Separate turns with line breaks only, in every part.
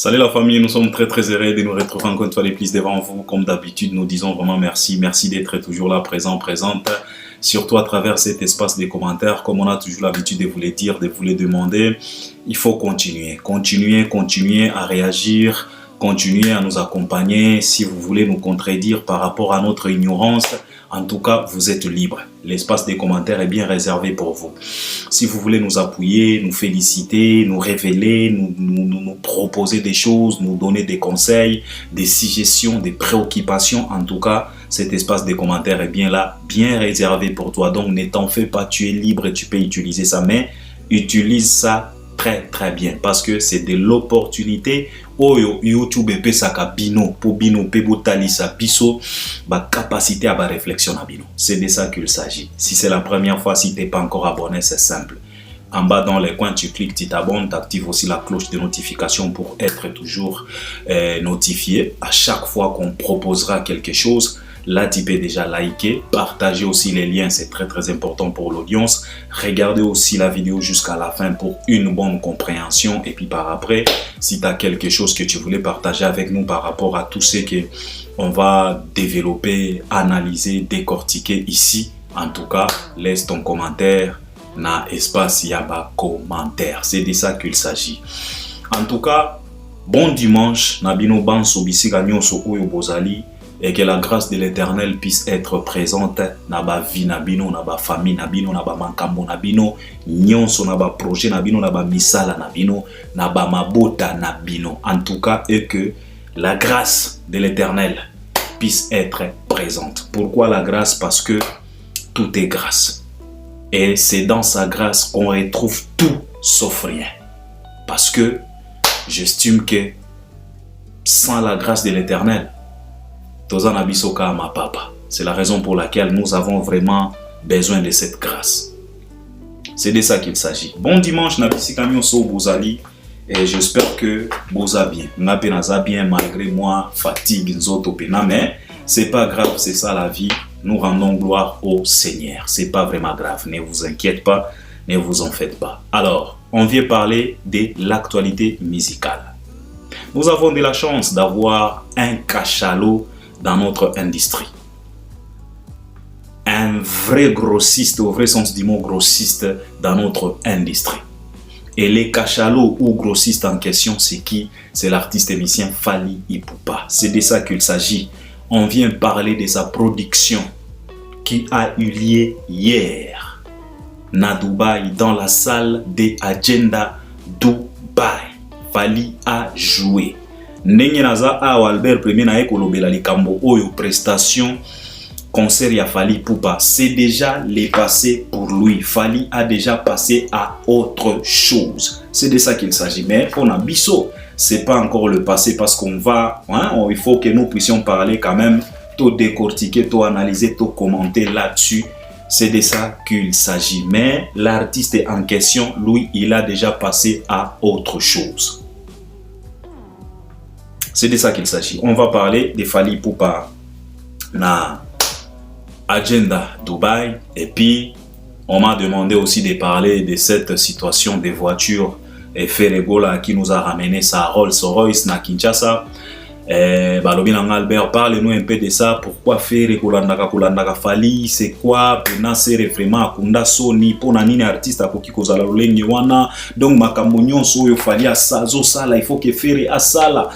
Salut la famille, nous sommes très heureux de nous retrouver encore une fois de plus devant vous. Comme d'habitude, nous disons vraiment merci. Merci d'être toujours là, présente. Surtout à travers cet espace des commentaires, comme on a toujours l'habitude de vous le dire, de vous le demander. Il faut continuer à réagir, continuer à nous accompagner. Si vous voulez nous contredire par rapport à notre ignorance, en tout cas, vous êtes libre. L'espace des commentaires est bien réservé pour vous. Si vous voulez nous appuyer, nous féliciter, nous révéler, nous proposer des choses, nous donner des conseils, des suggestions, des préoccupations, en tout cas, cet espace des commentaires est bien là, bien réservé pour toi. Donc, ne t'en fais pas, tu es libre et tu peux utiliser ça, mais utilise ça très bien parce que c'est de l'opportunité. Oyo YouTube pesaka bino pour bino pebotalisa biso ba capacité à ba réflexion à bino. C'est de ça qu'il s'agit. Si c'est la première fois, si t'es pas encore abonné, c'est simple. En bas dans les coins, tu cliques, tu t'abonnes, tu actives aussi la cloche de notification pour être toujours notifié à chaque fois qu'on proposera quelque chose. Là, tu peux déjà liker, partager aussi les liens, c'est très important pour l'audience. Regardez aussi la vidéo jusqu'à la fin pour une bonne compréhension. Et puis par après, si tu as quelque chose que tu voulais partager avec nous par rapport à tout ce qu'on va développer, analyser, décortiquer ici, en tout cas, laisse ton commentaire dans l'espace yaba commentaire. C'est de ça qu'il s'agit. En tout cas, bon dimanche, Nabino Banso Bisiga Nyonso Oyo Bozali. Et que la grâce de l'Éternel puisse être présente dans ma vie, dans ma famille, dans ma mankambo, dans nyonso, dans ma projet, dans ma misala, dans ma mabota, en tout cas, et que la grâce de l'Éternel puisse être présente. Pourquoi la grâce? Parce que tout est grâce. Et c'est dans sa grâce qu'on retrouve tout sauf rien. Parce que j'estime que sans la grâce de l'Éternel, c'est la raison pour laquelle nous avons vraiment besoin de cette grâce. C'est de ça qu'il s'agit. Bon dimanche, Bozali, et j'espère que Boza bien. Bien malgré moi, fatigue, mais c'est pas grave, c'est ça la vie. Nous rendons gloire au Seigneur. C'est pas vraiment grave. Ne vous inquiétez pas, ne vous en faites pas. Alors, on vient parler de l'actualité musicale. Nous avons de la chance d'avoir un cachalot dans notre industrie. Un vrai grossiste, au vrai sens du mot grossiste, dans notre industrie. Et les cachalots ou grossistes en question, c'est qui? C'est l'artiste et musicien Fally Ipupa. C'est de ça qu'il s'agit. On vient parler de sa production qui a eu lieu hier à Dubaï, dans la salle de Agenda Dubaï. Fally a joué. Ndenge naza awa Albert Premier na ekolobela likambo oyo prestation concert ya Fally Ipupa, c'est déjà le passé pour lui. Fally a déjà passé à autre chose. C'est de ça qu'il s'agit. Mais pour Nabiso, c'est pas encore le passé parce qu'on va, il faut que nous puissions parler quand même, tout décortiquer, tout analyser, tout commenter là-dessus. C'est de ça qu'il s'agit. Mais l'artiste en question, lui, il a déjà passé à autre chose. C'est de ça qu'il s'agit. On va parler de Fally Ipupa na Agenda Dubaï. Et puis, on m'a demandé aussi de parler de cette situation des voitures et Ferregola qui nous a ramené sa Rolls-Royce na Kinshasa. Albert, parle-nous un peu de ça. Pourquoi Ferregola ndaka Fally? C'est quoi? Pena c'est vraiment akunda Sony pour nani artiste akoki kozala lolenge wana. Donc makambo nyonso oyo Fally asazo sala, il faut que Ferre asala.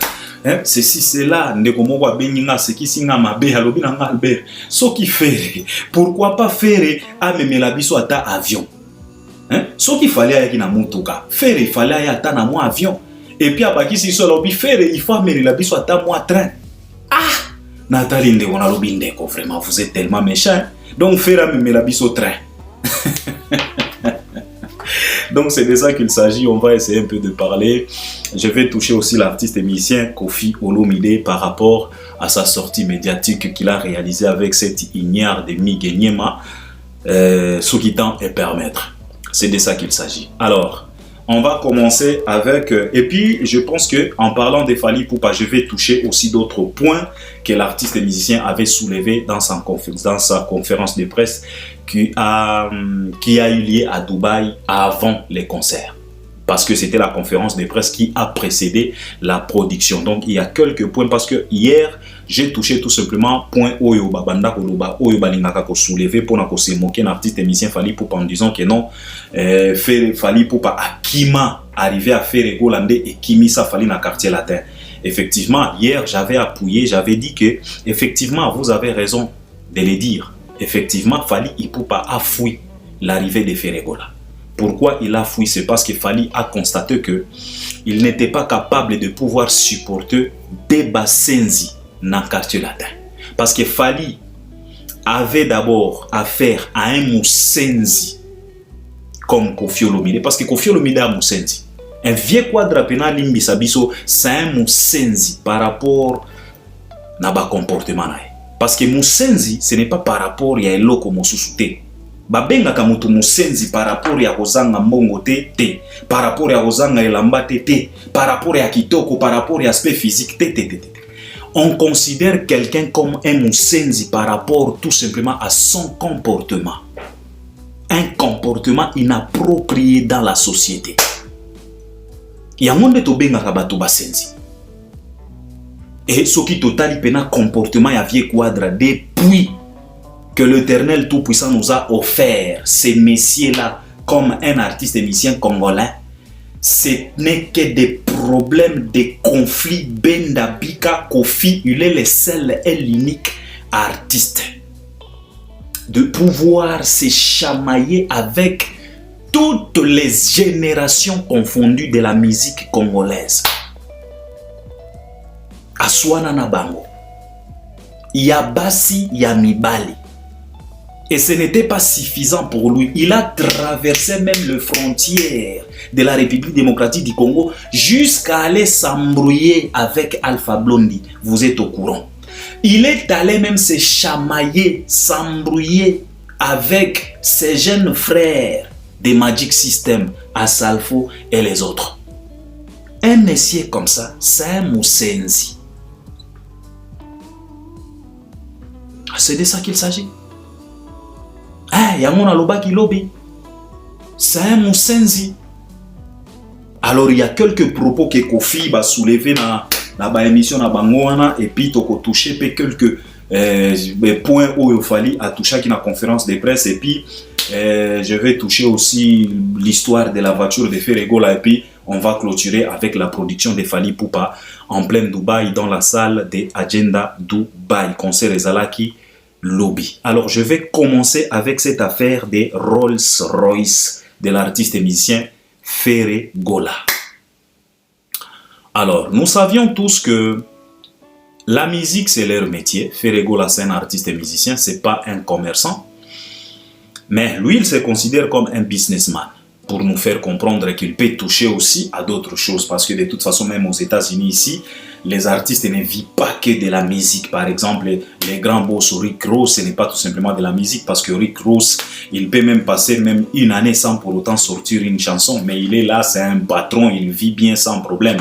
Ceci, c'est là, ndeko benginga sekisinga mabe alobi na Albert. So qui Ferre, pourquoi pas Ferre amemela biso ata avion? So qui fallait ayaki na motoka, Ferre il fallait ayaki ata na mo avion. Et puis abaki si so lobi Ferre il faut amemela biso ata mo train. Ah, Nathalie ndeko na lobi ndeko, vraiment vous êtes tellement méchant. Donc Ferre amemela biso train. Donc c'est de ça qu'il s'agit, on va essayer un peu de parler. Je vais toucher aussi l'artiste et musicien Koffi Olomide par rapport à sa sortie médiatique qu'il a réalisée avec cette ignare de Miguenyema, sous qui tend et permettre. C'est de ça qu'il s'agit. Alors, on va commencer avec... et puis, je pense qu'en parlant de Fally Ipupa, je vais toucher aussi d'autres points que l'artiste et musicien avait soulevés dans sa conférence de presse qui a eu lieu à Dubaï avant les concerts. parce que c'était la conférence de presse qui a précédé la production. Donc il y a quelques points, parce que hier j'ai touché tout simplement point oyo babanda koloba oyo balingaka ko soulever pour na ko se moquer un artiste émicien Fally Ipupa en disant que non, Fally Ipupa akima arrivé à faire Egolande et Kimisa Fally na quartier latin. Effectivement, hier j'avais appuyé, j'avais dit que effectivement vous avez raison de le dire. Effectivement, Fally Ipupa a fui l'arrivée de Ferregola. Pourquoi il a fui? C'est parce que Fally a constaté que il n'était pas capable de pouvoir supporter des Bassenzi dans le quartier latin. Parce que Fally avait d'abord affaire à un Moussenzi comme Koffi Olomide. Parce que Koffi Olomide a Moussenzi. Un vieux quadre pénal Limbisabiso, c'est un Moussenzi par rapport à son comportement. Parce que Moussenzi, ce n'est pas par rapport à l'oko Moussousouté. Babenga kamutu Moussenzi par rapport à Ozanga Mbongo te, par rapport à Ozanga Elamba te, par rapport à Kitoko, par rapport à l'aspect physique te. On considère quelqu'un comme un Moussenzi par rapport tout simplement à son comportement. Un comportement inapproprié dans la société. Il y a un monde de Tobenga Rabato Bassenzi. Et ce qui total pena comportement y a vieux quadre depuis que l'Éternel Tout-Puissant nous a offert ces messieurs-là comme un artiste émicien congolais. Ce n'est que des problèmes, des conflits. Benda Bika Koffi, il est le seul et l'unique artiste de pouvoir se chamailler avec toutes les générations confondues de la musique congolaise. Aswana na bango. Yabasi Yamibali. Et ce n'était pas suffisant pour lui. Il a traversé même les frontières de la République démocratique du Congo jusqu'à aller s'embrouiller avec Alpha Blondy. Vous êtes au courant. Il est allé même se chamailler, s'embrouiller avec ses jeunes frères des Magic System, Asalfo et les autres. Un monsieur comme ça, c'est un Moussenzi. C'est de ça qu'il s'agit. Il y a mon aloba qui lobby. C'est un Moussenzi. Alors il y a quelques propos que Koffi va soulever dans la émission na Bangoana et puis toko toucher quelques points où il fallait à toucher qui na conférence de presse et puis je vais toucher aussi l'histoire de la voiture de Ferregola et puis on va clôturer avec la production de Fally Ipupa en plein Dubaï dans la salle de Agenda Dubaï concert Ezalaki Lobby. Alors je vais commencer avec cette affaire des Rolls-Royce de l'artiste et musicien Ferregola. Alors nous savions tous que la musique c'est leur métier. Ferregola c'est un artiste et musicien, c'est pas un commerçant. Mais lui il se considère comme un businessman pour nous faire comprendre qu'il peut toucher aussi à d'autres choses parce que de toute façon même aux États-Unis ici les artistes ne vivent pas que de la musique. Par exemple, les grands boss Rick Ross, ce n'est pas tout simplement de la musique parce que Rick Ross, il peut même passer même une année sans pour autant sortir une chanson. Mais il est là, c'est un patron, il vit bien sans problème.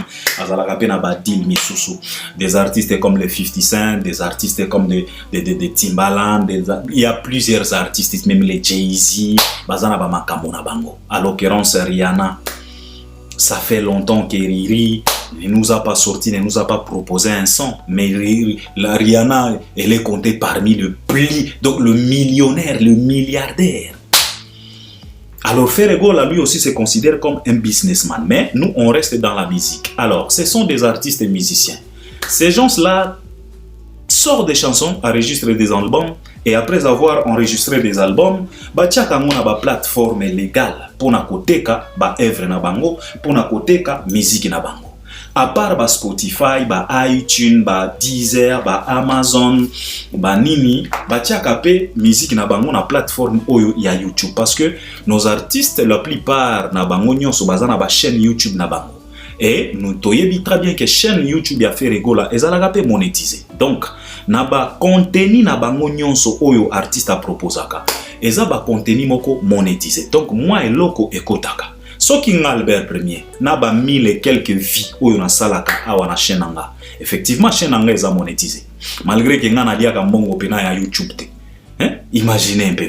Des artistes comme les 50 Cent, des artistes comme des Timbaland, il y a plusieurs artistes, même les Jay-Z, à l'occurrence Rihanna. Ça fait longtemps que Riri ne nous a pas sorti, ne nous a pas proposé un son. Mais la Rihanna, elle est comptée parmi le plus, donc le millionnaire, le milliardaire. Alors Ferregola, lui aussi, se considère comme un businessman. Mais nous, on reste dans la musique. Alors, ce sont des artistes et musiciens. Ces gens-là sortent des chansons, enregistrent des albums. Et après avoir enregistré des albums, tchaka ngona ba plateforme légale pour na koteka ba œuvre na bango, pour na koteka musique na bango. À part ba Spotify, ba iTunes, ba Deezer, ba Amazon, ba nini, tchaka pe musique na bango na plateforme oyo ya YouTube parce que nos artistes la plupart na bango nyonso baza na ba chaîne YouTube na bango. Et nous toyebi très bien que chaîne YouTube ya Ferregola ezalaka pe monétisé. Donc naba contenu na bango nyonso oyo artiste a proposaka eza ba contenu moko monétisé. Donc moi eloko ekotaka soki nga Albert Premier naba 1000 et quelques vies oyo na salaka awa na chaîne nga effectivement chaîne nga eza monétisé malgré que nga na liaka mbongo pena ya YouTube te. Imaginez un peu.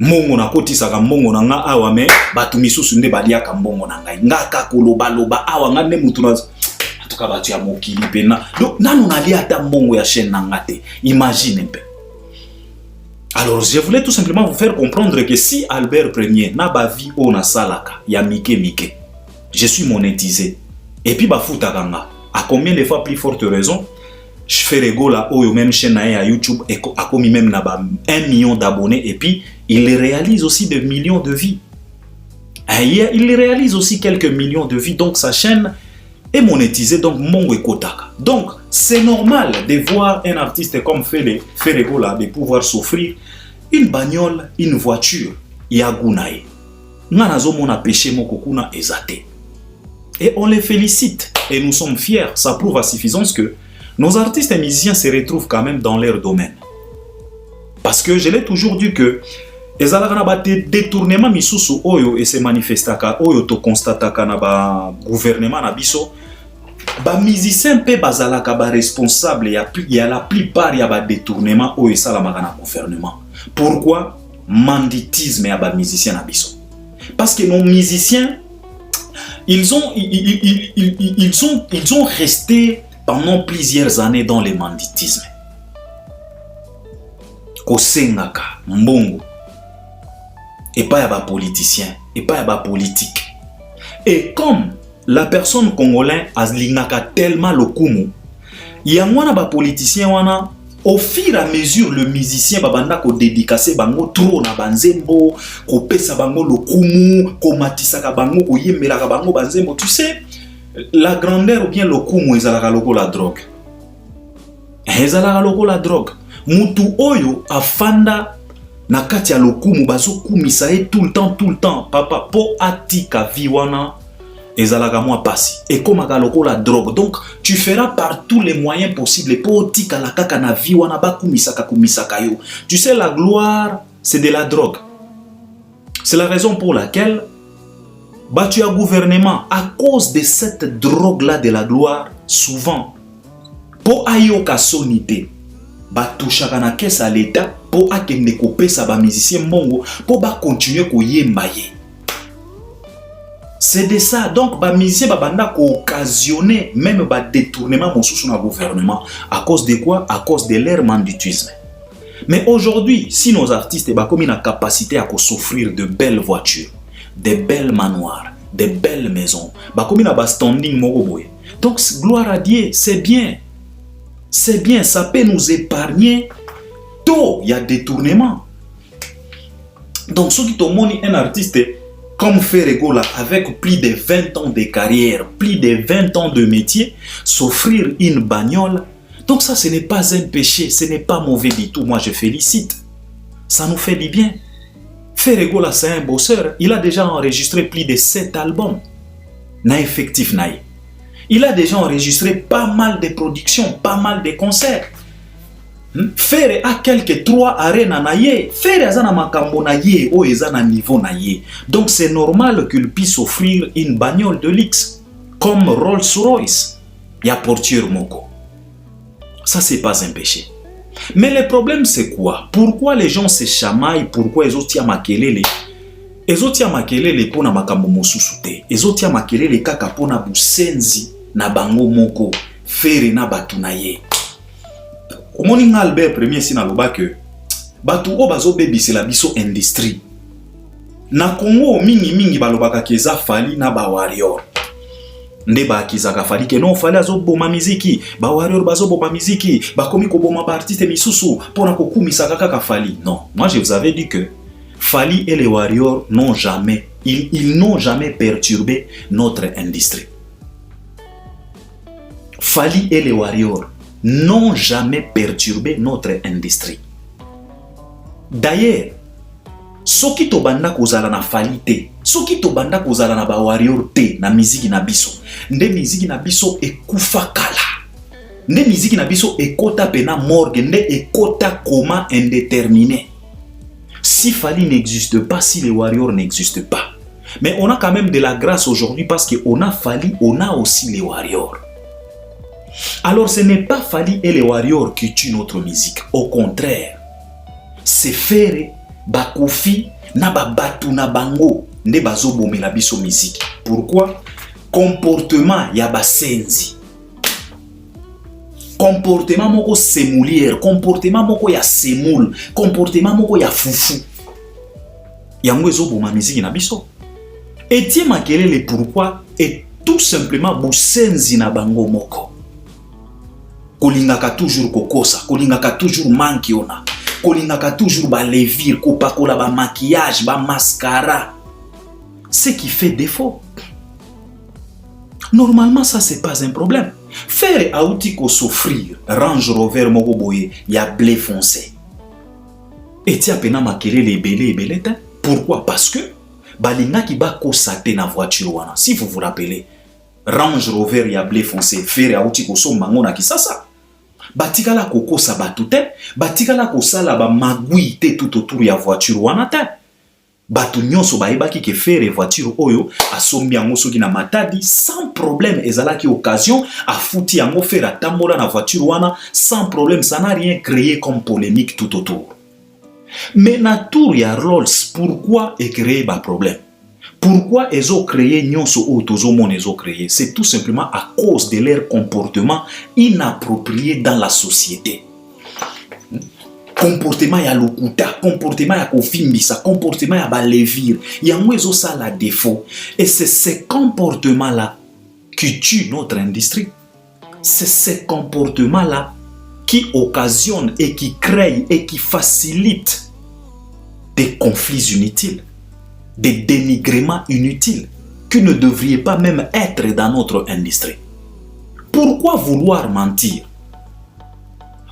Mbongo na kotisaka mbongo na nga awa me batu misusu nde baliaka mbongo na ngai. Ngaka koloba loba awa nga ne mutu na en tout cas batu ya mokili pena. Donc nanu nalia ata mbongo ya chaîne na ngate. Imagine un peu. Alors je voulais tout simplement vous faire comprendre que si Albert Premier n'a pas vie au na salaka ya mike, je suis monétisé et puis bafuta kanga. À combien de fois plus forte raison? Je fais Regola au même chaîne à YouTube et à commis même 1 million d'abonnés et puis il réalise aussi des millions de vues. Il réalise aussi quelques millions de vues, donc sa chaîne est monétisée, donc mon ekotaka. Donc c'est normal de voir un artiste comme Regola de pouvoir s'offrir une bagnole, une voiture, yagunae. Nanazo mona péché mokokuna ezate. Et on les félicite et nous sommes fiers. Ça prouve à suffisance que nos artistes et musiciens se retrouvent quand même dans leur domaine. Parce que je l'ai toujours dit que les détournements misusu oyo et se manifestaka oyo to constataka na ba gouvernement na biso ba musiciens pe bazalaka ba responsable ya la plupart ya ba détournement oyo salamaka na gouvernement. Pourquoi? Banditisme ya ba musiciens na biso. Parce que nos musiciens ils ont resté pendant plusieurs années dans le banditisme. Kosengaka, mbongo. Et pas y'a ba politicien, et pas y'a ba politique. Et comme la personne congolaise a lingaka tellement le kumu, y'a wana ba politicien wana, au fur et à mesure le musicien babanda ko dédicacer bango trop na banzembo, ko pesa bango le kumu, ko matisaka bango, ko yemelaka bango banzembo, tu sais. La grandeur ou bien le kumu ezalaka loko la drogue. Ezalaka loko la drogue. Mutu oyo afanda na kati ya lokumu bazo kumisa ye tout le temps papa po atika viwana ezalaka mwa pasi ekomaka loko la drogue. Donc tu feras par tous les moyens possibles po tika la kaka na viwana ba kumisaka yo. Tu sais la gloire c'est de la drogue. C'est la raison pour laquelle battu à gouvernement à cause de cette drogue là de la gloire souvent pour ayoka sonité batouchaka na caisse à l'état pour akende kopesa ba musicien mbongo pour ba continuer ko yemba ye. C'est de ça donc ba musicien banda ko occasionner même ba détournement mosusu na gouvernement à cause de quoi? À cause de leur banditisme. Mais aujourd'hui si nos artistes ba comme une capacité à s'offrir de belles voitures, des belles manoirs, des belles maisons. Comme il a standing moko. Donc gloire à Dieu, c'est bien. C'est bien, ça peut nous épargner. Tôt, il y a détournement. Donc ceux qui t'ont montré un artiste comme Regola avec plus de 20 ans de carrière, plus de 20 ans de métier, s'offrir une bagnole. Donc ça, ce n'est pas un péché, ce n'est pas mauvais du tout. Moi, je félicite. Ça nous fait du bien. Regola, c'est un bosseur. Il a déjà enregistré plus de 7 albums. Na effectif naï. Il a déjà enregistré pas mal de productions, pas mal de concerts. Faire a quelques 3 arènes naïe. Faire a na makambo naïe ou ezana niveau naïe. Donc c'est normal qu'il puisse offrir une bagnole de luxe comme Rolls-Royce. Ya portier moko. Ça c'est pas un péché. Mais le problème c'est quoi? Pourquoi les gens se chamaillent? Pourquoi ils ont tia makelele? Ils ont tia makelele pona makambo mosusu te. Ils ont tia makelele kaka pona busenzi na bango moko. Fere na batu na ye. Omoni nga Albert Premier si na loba que batu o bazo bebisela biso industrie. Na Congo mingi balobaka keza Fally na ba Warrior. Nde ba kizaka Fally ke non Fally azo boma miziki, ba Warrior bazo boma miziki, ba komi ko boma ba artiste misusu pona ko kumisa kaka Fally. Non, moi je vous avais dit que Fally et les Warriors n'ont jamais ils n'ont jamais perturbé notre industrie. Fally et les Warriors n'ont jamais perturbé notre industrie. D'ailleurs, soki to banda kozala na Fally te, soki to banda kozala na ba Warrior te na miziki na biso, nde miziki na biso ekufa kala. Nde miziki na biso ekota pena morgue, nde ekota coma indéterminé. Si Fally n'existe pas, si les Warriors n'existent pas. Mais on a quand même de la grâce aujourd'hui parce qu'on a Fally, on a aussi les Warriors. Alors ce n'est pas Fally et les Warriors qui tuent notre musique. Au contraire, c'est Ferre bakofi na babatu na bango nde bazobomela biso musique. Pourquoi? Comportement ya basenzi, comportement moko semoulière, comportement moko ya semoule, comportement moko ya fufu, yango ezoboma musique na biso. Etie makelele pourquoi? Et tout simplement bosenzi na bango moko, kolingaka toujours kokosa, kolingaka toujours manki ona, kolingaka toujours ba levir, kopakola ba maquillage, ba mascara, ce qui fait défaut. Normalement ça c'est pas un problème. Faire auti ko s'offrir Range Rover moko boye ya blé foncé, etia pena makelele ebele te. Pourquoi? Parce que balinga ki ba kosate na voiture wana. Si vous vous rappelez, Range Rover ya blé foncé, faire auti ko so mango na kisasa, batikala kokosa batu te, batikala kosala ba magui te tout autour ya voiture wana te. Batu nyonso baebaki ke faire voiture oyo asombi yango soki na matadi sans problème, ezalaki occasion afuti yango faire atambola na voiture wana sans problème. Ça n'a rien créé comme polémique tout autour. Mais na tour ya Rolls, pourquoi est créé ba problème? Pourquoi ils ont créé nyonso oyo tozomona ils ont créé? C'est tout simplement à cause de leur comportement inapproprié dans la société. Comportement ya lokuta, comportement ya kofimbisa, comportement ya balevir, yango ezo ça la défaut. Et c'est ces comportements là qui tuent notre industrie. C'est ces comportements là qui occasionnent et qui créent et qui facilitent des conflits inutiles, des dénigrements inutiles qui ne devraient pas même être dans notre industrie. Pourquoi vouloir mentir?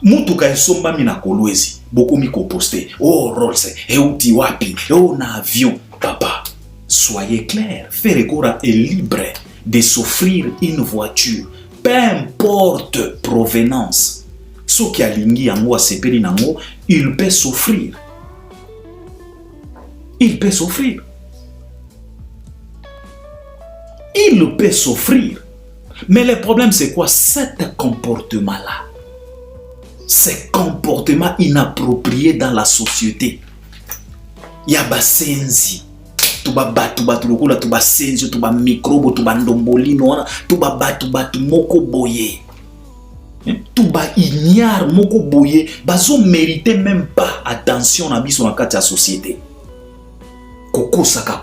Mutuka esomba mina kolwezi, beaucoup mi ko poster. Oh Rolls, euti wapi, oh na avion. Papa, soyez clair, Ferreira est libre de s'offrir une voiture, peu importe provenance. Ce qui a lingi yango a sepeli nango, il peut s'offrir. Il peut s'offrir. Il peut s'offrir. Mais le problème c'est quoi? Cet comportement-là. Ces comportements inappropriés dans la société. Yaba senzi. Tuba batu lokola tuba senzi, tuba microbe, tuba ndombolino, tuba batu moko boye. Tuba ignare moko boye, bazo mériter même pas attention na biso na kati ya société. Kokosaka.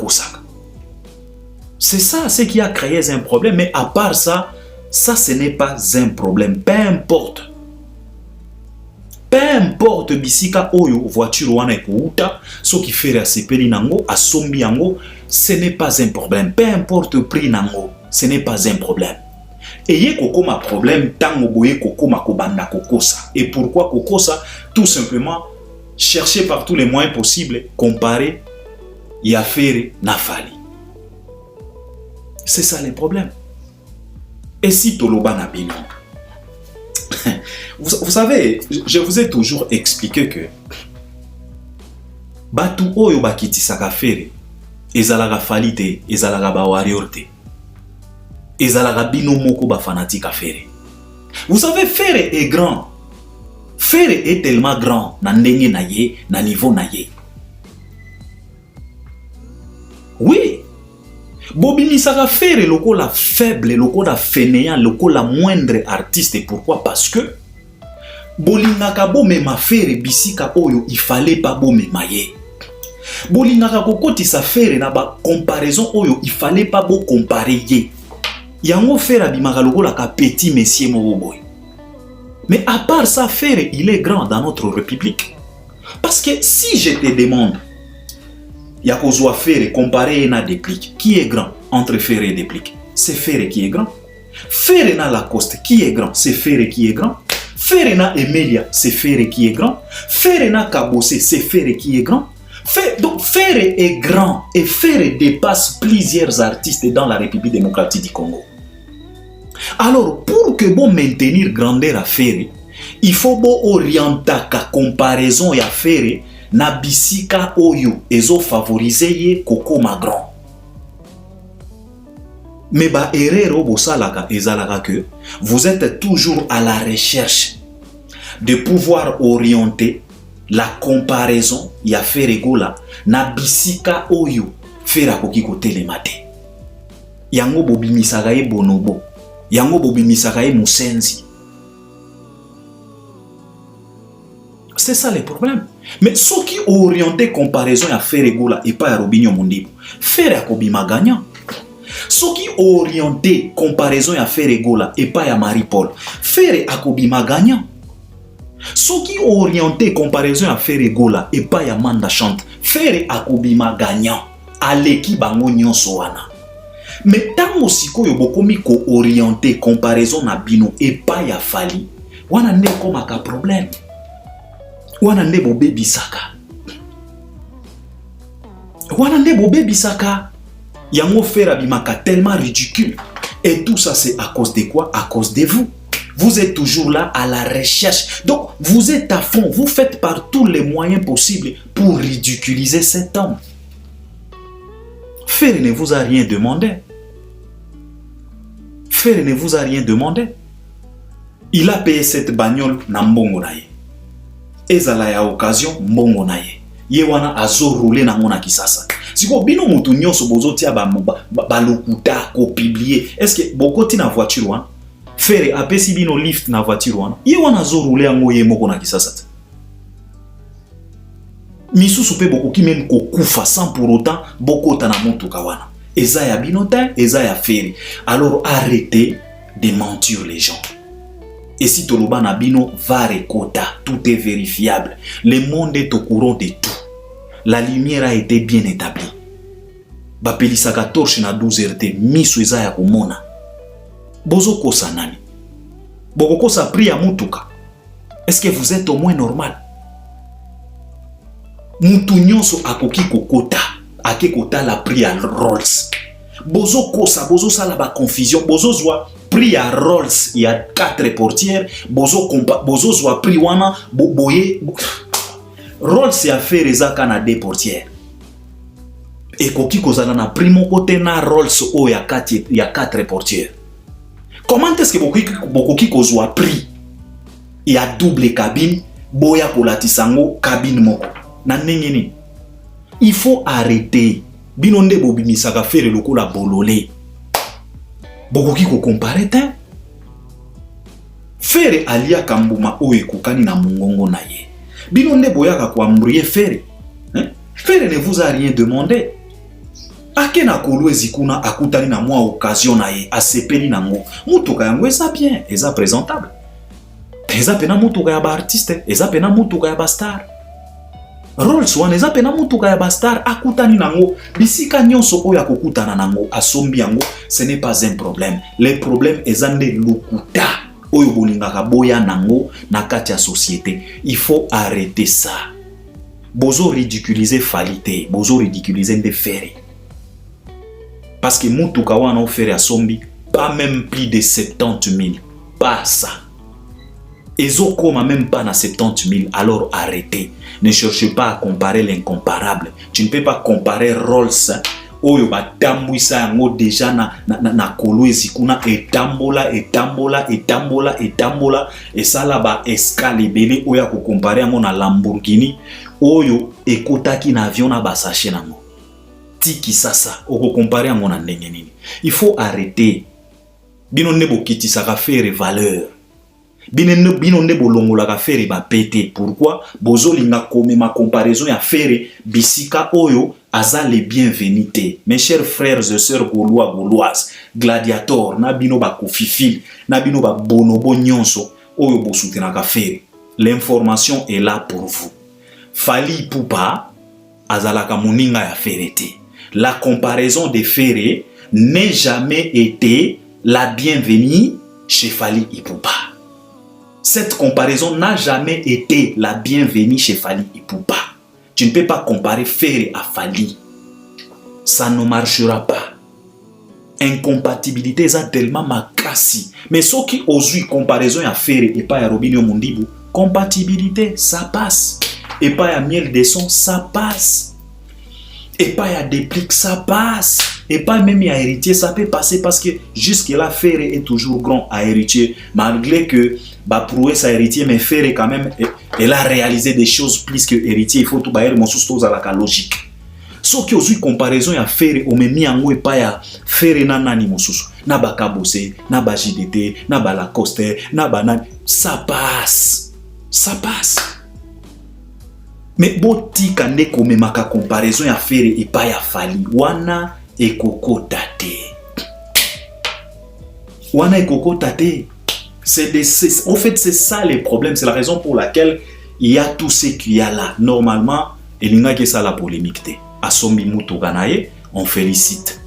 C'est ça ce qui a créé un problème, mais à part ça, ça ce n'est pas un problème. Peu importe. Peu importe bisika oyo voiture wana ekouta, ce qui fait à sepeli nango, a sombi yango, ce n'est pas un problème. Peu importe prix nango, ce n'est pas un problème. Et yé kokoma problème tango boye kokoma kobanda kokosa. Et pourquoi kokosa? Tout simplement chercher par tous les moyens possibles comparer y affaire na fali. C'est ça le problème. Et si toloba na bino, vous savez, je vous ai toujours expliqué que batu oyo bakitisaka fere ezalaka fali te, ezalaka ba warrior te, ezalaka bino moko ba fanatique fere. Vous savez, fere est grand. Fere est tellement grand na ndenge na ye, na niveau na ye. Oui. Bobimisaka fere lokola faible, lokola fainéant, lokola moindre artiste. Et pourquoi? Parce que bolingaka bomema fere bisika oyo il fallait pas bomema ye. Bolingaka kokotisa fere na ba comparaison oyo il fallait pas bo comparer ye. Yango fere abimaka lokola ka petit monsieur moboboy. Mais à part ça, fere il est grand dans notre république. Parce que si je te demande ya kozwa fere comparé na Déplique, qui est grand entre fere et Déplique? C'est fere qui est grand. Fere na Lacoste, qui est grand? C'est fere qui est grand. Fere na Emilia, c'est fere qui est grand. Fere na Kabossé, c'est fere qui est grand. Donc fere est grand et fere dépasse plusieurs artistes dans la République démocratique du Congo. Alors pour que bon maintenir grandeur à fere, il faut bon orienter ka comparaison ya fere na bisika oyo ezo favoriser ye kokoma grand. Mais ba erreur obo salaka ezalaka que vous êtes toujours à la recherche de pouvoir orienter la comparaison ya Fere Gola na bisika oyo Fere akoki kotelema te. Yango bobimisaka ye bonobo, yango bobimisaka ye musenzi. C'est ça le problème. Mais ce qui orienté comparaison ya Fere Gola et pas ya Robinho Mondibu, Fere akobima gagnant. Ce qui orienté comparaison ya Fere Gola et pas ya Marie-Paul, Fere akobima gagnant. Ce qui orienté comparaison ya Fere Gola et pas ya Manda Chante, Fere akobima gagnant. Aleki bango nyonso wana. Mais tango sikoyo bokomi ko orienté comparaison na bino et pas ya Fali, wana nde komaka problème. Wana nde bo baby saka. Wana nde bo baby saka. Yango Fere abimaka tellement ridicule. Et tout ça c'est à cause de quoi? À cause de vous. Vous êtes toujours là à la recherche. Donc vous êtes à fond. Vous faites par tous les moyens possibles pour ridiculiser cet homme. Fere ne vous a rien demandé. Fere ne vous a rien demandé. Il a payé cette bagnole na mbongo na ye. Ezala ya occasion mbongo na ye. Ye wana azo rouler na ngona kisasa. Siko bino mutu nyonso bozotia ba lokuta ko publier. Est-ce que bokoti na voiture wana? Fere apesi bino lift na voiture wana. Ye wana azo rouler ngo ye moko na kisasa. Misusu pe bokoki même kokufa sans pour autant bokota na mutuka wana. Eza ya bino te, eza ya Fere. Alors arrêtez de mentir les gens. Et si Toloba Nabino va récolter, tout est vérifiable. Le monde est au courant de tout. La lumière a été bien établie. Bapelisaka torche na 12 RT, miso eza ya komona. Bozo kosa nani? Boko kosa pri ya mutuka. Est-ce que vous êtes au moins normal? Mutu nyonso akoki kokota, ake kota la pri ya Rolls. Bozo kosa, bozo sala ba confusion, bozo zwa prix à Rolls, il y a 4 portières, bozo zwa prix wana boye Rolls ya Fere ezaka na 2 portières. Et koki kozala na prix moko te na Rolls o ya 4 portières. Comment est-ce que bokoki kozwa prix il y a double cabine boya kolatisango cabine moko na ndenge ni? Il faut arrêter. Binonde bobimisaka Fere lokola bololé. Bokoki ko comparer te. Fere alia kambuma oyo kokani na mungongo na ye. Binonde boyaka ko ambrouiller Fere. Fere ne vous a rien demandé. Ake na kolwezi kuna akutani na mwa occasion na ye asepeli nango. Mutuka yango eza bien, eza présentable. Eza pena mutuka ya ba artiste, eza pena mutuka ya ba star. Rolls wana eza pena mutuka ya bastar akutani nango bisika nyonso oyo akokutana nango asombi yango. Ce n'est pas un problème. Le problème eza nde lokuta oyo bolingaka boya nango na kati ya société. Il faut arrêter ça. Bozo ridiculiser Falite, bozo ridiculiser nde Fere. Parce que mutuka wana o Fere asombi pas même plus de 70 000. Pas ça. Ezo koma même pas na 70 000, alors arrêtez. Ne cherchez pas à comparer l'incomparable. Tu ne peux pas comparer Rolls oyo batambwisa yango déjà na kolwezi kuna etambola et ça là ba escale belé oyo ko comparer yango na Lamborghini oyo ekotaki na avion na basache nango. Tiki sasa oko comparer yango na ndenge nini? Il faut arrêter. Bino nebo kiti saka faire valeur. Binonde bolongola ka Fere ba pété. Pourquoi? Bozo linga kome ma comparaison ya Fere bisika oyo aza les bienvenus. Mes chers frères et sœurs gauloises, gladiateurs, na bino ba kofifil, na bino ba bonobo nyonso oyo bosutena ka Fere. L'information est là pour vous. Fali Ipupa azalaka moninga ya Fere te. La comparaison de Fere n'est jamais été la bienvenue chez Fali Ipupa. Cette comparaison n'a jamais été la bienvenue chez Fali Ipupa. Tu ne peux pas comparer Fere à Fali. Ça ne marchera pas. Incompatibilité, ça tellement makasi. Mais ce qui osent comparaison à Fere et pas à Robinho Mondibu, compatibilité, ça passe. Et pas à miel de son, ça passe. Et pas il y a des plis que ça passe. Et pas même il y a héritier, ça peut passer parce que jusque-là, Ferré est toujours grand à héritier. Malgré que, prouver sa héritier, mais Ferré quand même, elle a réalisé des choses plus que héritier. Il faut tout bailler mon sous à la logique. Ce qui aussi comparaison à Ferré, on met mis en haut et pas à Ferré nanani mon sous. Na ba Kabose, na ba JDT, na ba Lacoste, na ba nan. Ça passe. Ça passe. Mais boti kande kome maka comparaison à Ferré et pas à Fali. Wana et Coco Tate. Wana et Coco Tate. En fait, c'est ça les problèmes. C'est la raison pour laquelle il y a tout ce qu'il y a là. Normalement, il n'y a que ça la polémique. Asombi Mutu Ganaye, on félicite.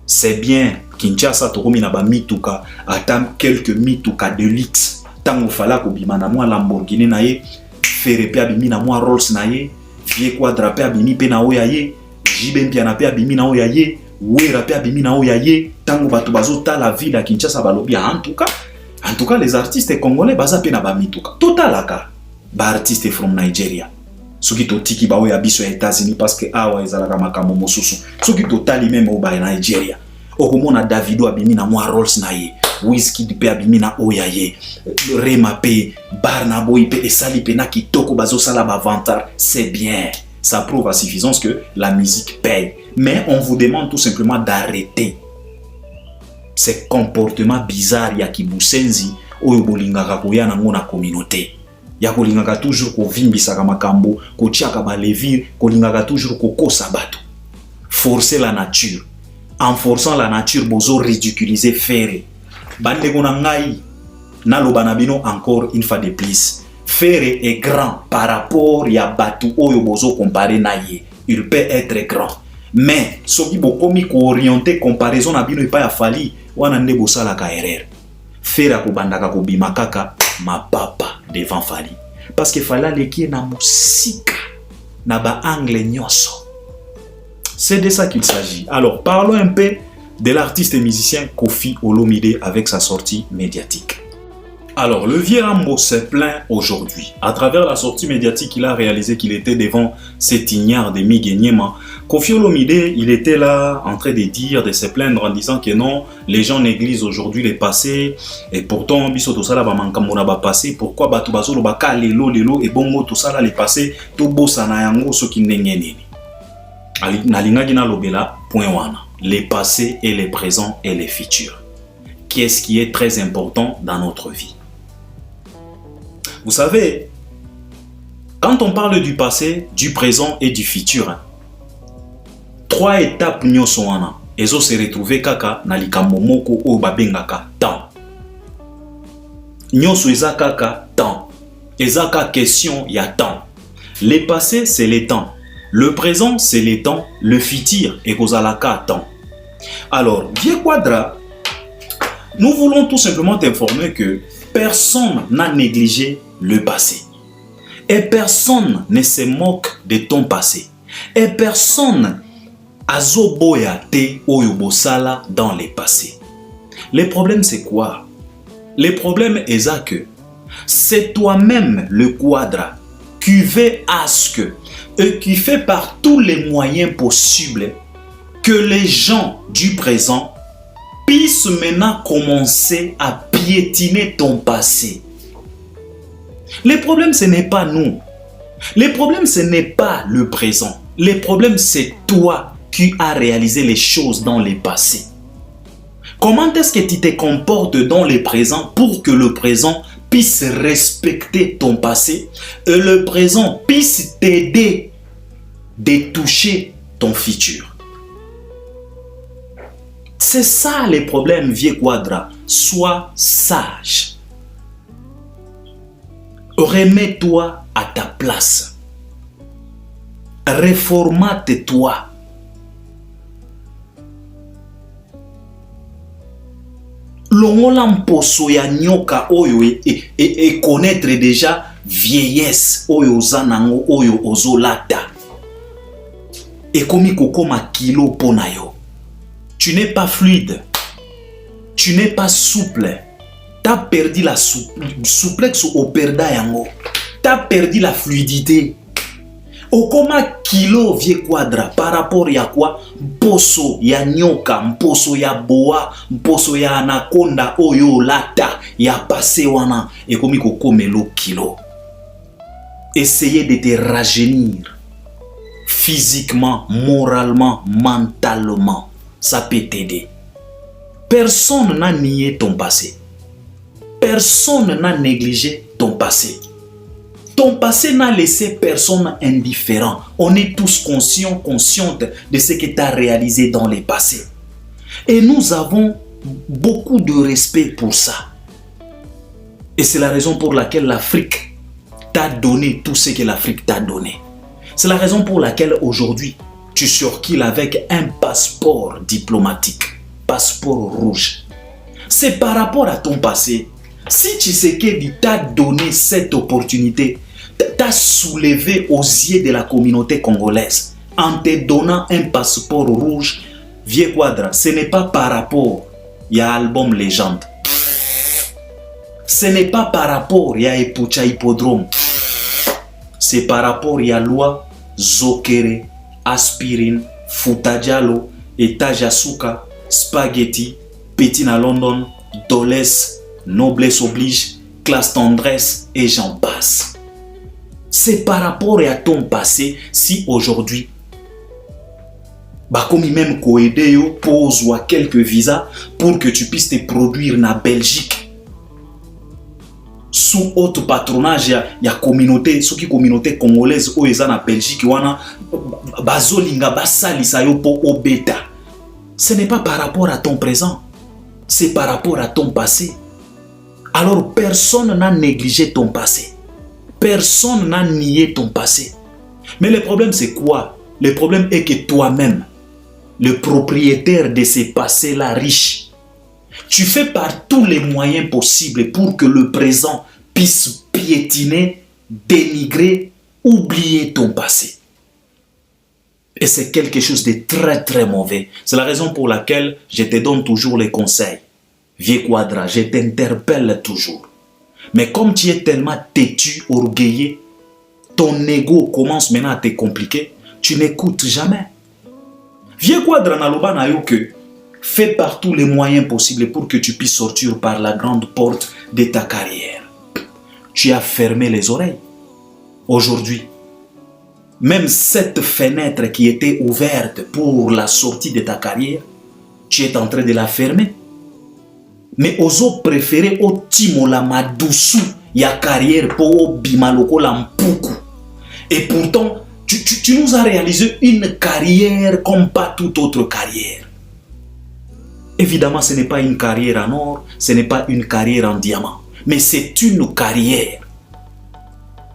C'est bien. Kinshasa, Toromi Naba Mituka, attend quelques Mituka de luxe. Tant au fala ko bimana moi Lamborghini naye, Ferré pe abimi na moi Rolls naye, Vie Quadra pe abimi pe na oyaye, Jiben Piana pe abimi na oyaye, Wera pe abimi na oyaye, tant bato bazo ta la ville à Kinshasa balobi en tout cas les artistes congolais baza pe na ba Mituka. Totalaka ba artiste from Nigeria. Soki to tiki ba oya biso ya États-Unis parce que awa ezalaka makambo mosusu. Soki to tali même au ba Nigeria. Okomona Davido abimi na moi Rolls naye. Wizkid pe abimi na oyaye, Rema pe, Barnaboy pe esali pe na kitoko bazo sala ba vantar, c'est bien. Ça prouve à suffisance que la musique paye. Mais on vous demande tout simplement d'arrêter ces comportements bizarres ya kibusenzi oyo bolingaka koya nango na communauté. Ya kolingaka toujours ko vimbisaka makambo, ko tiaka ba levir, kolingaka toujours ko kosa bato. Forcer la nature. En forçant la nature, bozo ridiculiser Ferré. Bandeko na ngai na lobanabino encore une fois de plus. Ferré est grand par rapport ya batu oyo bozo comparé na ye. Il peut être grand. Mais soki bokomi ko orienter comparaison na bino epa ya Fali wana nde bosala ka erreur. Ferré akobandaka ko bimakaka ma papa devant Fali. Parce que Fali leki na musika na ba angle nyonso. C'est de ça qu'il s'agit. Alors parlons un peu de l'artiste et musicien Koffi Olomide avec sa sortie médiatique. Alors, le vieux Rambo se plaint aujourd'hui. À travers la sortie médiatique, il a réalisé qu'il était devant cet ignare de Miguenyema. Koffi Olomide, il était là en train de dire, de se plaindre en disant que non, les gens négligent aujourd'hui les passés. Et pourtant, biso to sala ba mankamona ba passé. Pourquoi batu bazolo ba ka lelo et bongo to sala les passés, to bossa na yango soki ndenge nini. Nalingaki na lobela point wana. Les passés et les présents et les futurs. Qu'est-ce qui est très important dans notre vie? Vous savez, quand on parle du passé, du présent et du futur, trois étapes nyonso wana ezo se retrouver kaka na likambo moko oyo babengaka temps. Nyonso eza kaka temps. Eza ka question ya temps. Le passé c'est le temps. Le présent, c'est le temps. Le futur est kozalaka temps. Alors, Vie Quadra, nous voulons tout simplement t'informer que personne n'a négligé le passé. Et personne ne se moque de ton passé. Et personne azoboya te oyobosala dans le passé. Le problème, c'est quoi? Le problème est que c'est toi-même le Quadra qui veut à ce que et qui fait par tous les moyens possibles que les gens du présent puissent maintenant commencer à piétiner ton passé. Le problème, ce n'est pas nous. Le problème, ce n'est pas le présent. Le problème, c'est toi qui as réalisé les choses dans le passé. Comment est-ce que tu te comportes dans le présent pour que le présent puisse respecter ton passé et le présent puisse t'aider de toucher ton futur? C'est ça le problème, Vie Quadra. Sois sage. Remets-toi à ta place. Réformate-toi. Longola mposo ya nyoka oyo et connaître déjà vieillesse oyo zanango oyo ozolata. Et komi kokoma kilo ponayo. Tu n'es pas fluide. Tu n'es pas souple. Tu as perdu la souplesse au perda yango. Tu as perdu la fluidité.
Okoma kilo vie quadra par rapport ya quoi? Mposo ya nyoka, mposo ya boa, mposo ya anaconda oyo lata ya passé wana ekomi kokomelo kilo. Essayez de te rajeunir physiquement, moralement, mentalement. Ça peut t'aider. Personne n'a nié ton passé. Personne n'a négligé ton passé. Ton passé n'a laissé personne indifférent. On est tous conscients, conscientes de ce que tu as réalisé dans le passé. Et nous avons beaucoup de respect pour ça. Et c'est la raison pour laquelle l'Afrique t'a donné tout ce que l'Afrique t'a donné. C'est la raison pour laquelle aujourd'hui, tu circules avec un passeport diplomatique, passeport rouge. C'est par rapport à ton passé. Si Tshisekedi t'a donné cette opportunité, t'a soulevé aux yeux de la communauté congolaise en te donnant un passeport rouge, Vieux Quadra, ce n'est pas par rapport à album légende. Ce n'est pas par rapport à Epucha Hippodrome. C'est par rapport à loi Zokere, aspirine, Futajalo, Etajasuka, spaghetti, Petit à London, Dolès, noblesse oblige, classe tendresse et j'en passe. C'est par rapport à ton passé si aujourd'hui, comme même Koedeo pose quelques visas pour que tu puisses te produire na Belgique. Sous haute patronage, il y a communauté, ceux qui communauté congolaise ou na Belgique, wana bazolinga basalisa yo po obeta. Ce n'est pas par rapport à ton présent, c'est par rapport à ton passé. Alors personne n'a négligé ton passé. Personne n'a nié ton passé. Mais le problème c'est quoi? Le problème est que toi-même, le propriétaire de ces passés-là riches, tu fais par tous les moyens possibles pour que le présent puisse piétiner, dénigrer, oublier ton passé. Et c'est quelque chose de très très mauvais. C'est la raison pour laquelle je te donne toujours les conseils. Vieux Quadra, je t'interpelle toujours. Mais comme tu es tellement têtu, orgueilleux, ton ego commence maintenant à te compliquer, tu n'écoutes jamais. Vieux Quadra naloba na yo que fais par tous les moyens possibles pour que tu puisses sortir par la grande porte de ta carrière. Tu as fermé les oreilles. Aujourd'hui, même cette fenêtre qui était ouverte pour la sortie de ta carrière, tu es en train de la fermer. Mais ozo préféré au timo la madoussou ya carrière pour bimaloko la mpuku. Et pourtant, tu nous as réalisé une carrière comme pas toute autre carrière. Évidemment, ce n'est pas une carrière en or, ce n'est pas une carrière en diamant, mais c'est une carrière.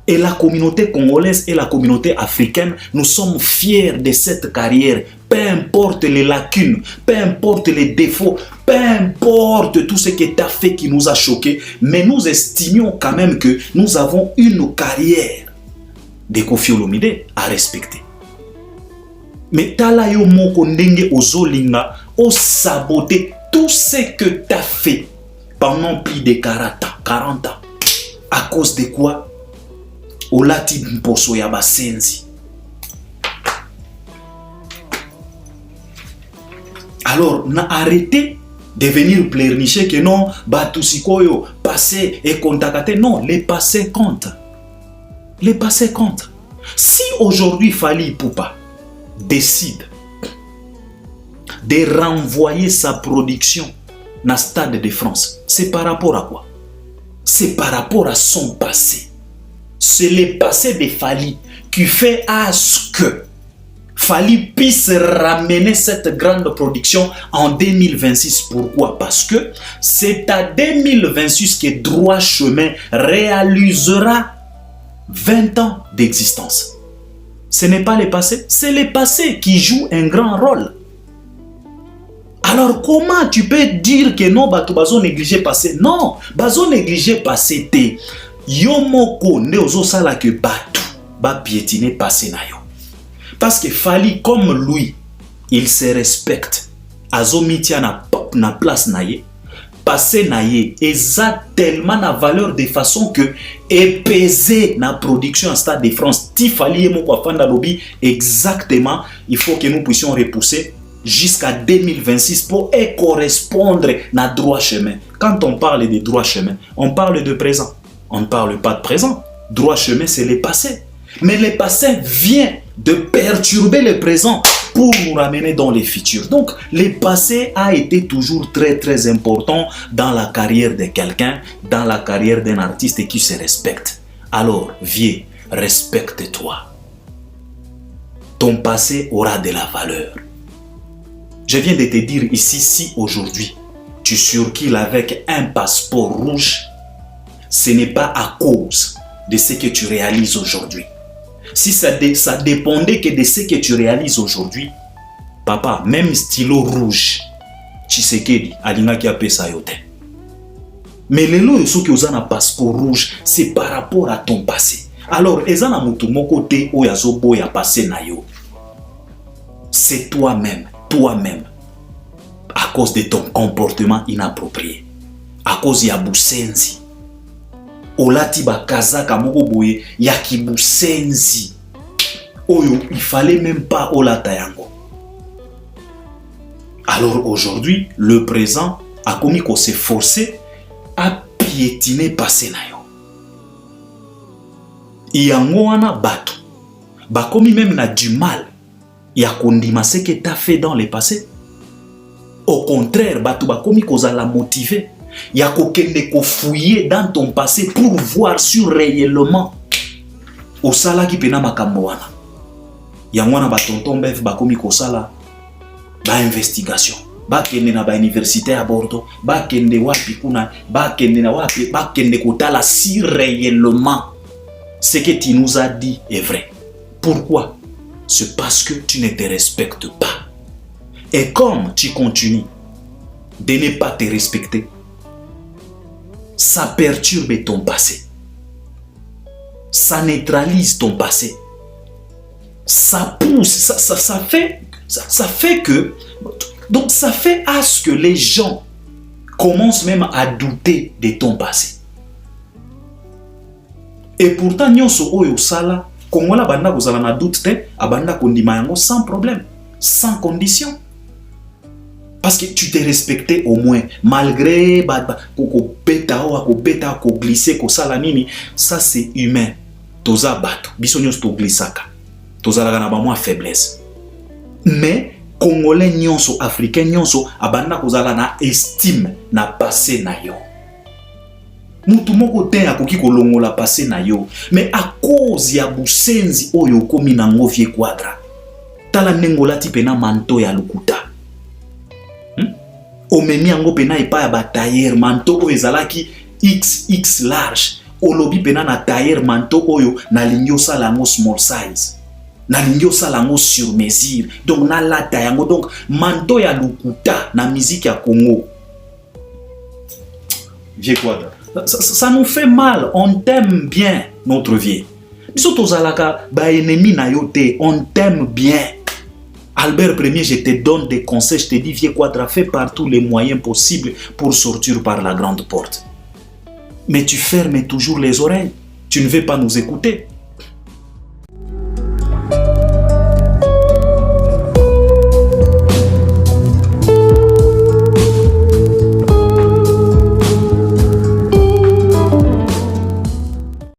Et la communauté congolaise et la communauté africaine, nous sommes fiers de cette carrière. Peu importe les lacunes, peu importe les défauts, peu importe tout ce que tu as fait qui nous a choqués, mais nous estimions quand même que nous avons une carrière de Koffi Olomide à respecter. Mais tala yo moko ndenge ozolinga o saboter tout ce que tu as fait pendant plus de 40 ans. À cause de quoi? Olati mposo ya basenzi. Alors, na arrêté de venir pleurnicher que non, batusikoyo, passé et contacté. Non, les passés comptent. Les passés comptent. Si aujourd'hui Fally Ipupa décide de renvoyer sa production dans le Stade de France, c'est par rapport à quoi? C'est par rapport à son passé. C'est le passé de Fally qui fait à ce que Fally puisse ramener cette grande production en 2026. Pourquoi? Parce que c'est à 2026 que Droit Chemin réalisera 20 ans d'existence. Ce n'est pas le passé, c'est le passé qui joue un grand rôle. Alors comment tu peux dire que non, bazo négligé passé? Non, bazo négligé passé te. Yomoko ne ozosala que batu ba piétiner passé na yo. Parce que Fally comme lui, il se respecte. Azomitia na place na ye. passé naïe tellement na valeur de façon que épaiser na production en Stade de France tifali mon fanda lobby exactement. Il faut que nous puissions repousser jusqu'à 2026 pour correspondre à droit chemin. Quand on parle de droit chemin, on parle de présent. On ne parle pas de présent. Droit chemin, c'est le passé. Mais le passé vient de perturber le présent pour nous ramener dans le futur. Donc, le passé a été toujours très très important dans la carrière de quelqu'un, dans la carrière d'un artiste qui se respecte. Alors, viens, respecte-toi. Ton passé aura de la valeur. Je viens de te dire ici, si aujourd'hui, tu circules avec un passeport rouge, ce n'est pas à cause de ce que tu réalises aujourd'hui. Si ça dépendait que de ce que tu réalises aujourd'hui, papa, même stylo rouge, Tshisekedi, alinga ki apesa yo te. Mais les lois ceux qui ont un passeport rouge, c'est par rapport à ton passé. Alors, ezana mutu moko te oyazo boya passé na yo. C'est toi-même, à cause de ton comportement inapproprié, à cause ya busenzi. Olati ba kazaka moko boye ya kibusenzi. Oyo, il fallait même pas olata yango. Alors aujourd'hui, le présent a commis qu'on s'est forcé à piétiner passé na yo. Yango wana bato. Ba commis même na du mal. Ya kondima ce que tu as fait dans le passé. Au contraire, bato ba commis qu'on la motiver. Ya kokende ko fouiller dans ton passé pour voir sur réellement osala ki pena makambo wana. Yango wana ba tonton bef ba komi ko sala ba investigation. Ba kende na ba université à Bordeaux, ba kende wapi kuna, ba kende na wapi, ba kende ko tala si réellement ce que tu nous as dit est vrai. Pourquoi? C'est parce que tu ne te respectes pas. Et comme tu continues de ne pas te respecter, ça perturbe ton passé. Ça neutralise ton passé. Ça pousse, ça fait que... Donc ça fait à ce que les gens commencent même à douter de ton passé. Et pourtant, nyonso oyo sala, kongola banda kozala na doute te, abanda kondima yango sans problème, sans condition. Parce que tu t'es respecté au moins, malgré koko beta ou ko beta ko glisser ko sala nini, ça c'est humain. Toza bato, biso nyonso to glissaka. Toza la na ba moi faiblesse. Mais Congolais nyonso, Africain nyonso, abanda kozala na estime na passé na yo. Mutu moko te akoki kolongola passé na yo, mais à cause ya busenzi oyo komi na ngovie quadra. Tala nengola ti pena manto ya lukuta. Omemi yango pena epa ya batailleur manto oyo ezalaki XX large. Olobi pena na tailleur manto oyo na lingyo sala yango small size. Na lingyo sala yango sur mesure. Donc na lata yango. Donc manto ya lukuta na musique ya Congo. Vieux quadra. Ça nous fait mal. On t'aime bien, notre vieux. Biso tozalaka ba ennemi na yo te. On t'aime bien. Albert Ier, je te donne des conseils, je te dis, vieux quadra, fais par tous les moyens possibles pour sortir par la grande porte. Mais tu fermes toujours les oreilles. Tu ne veux pas nous écouter.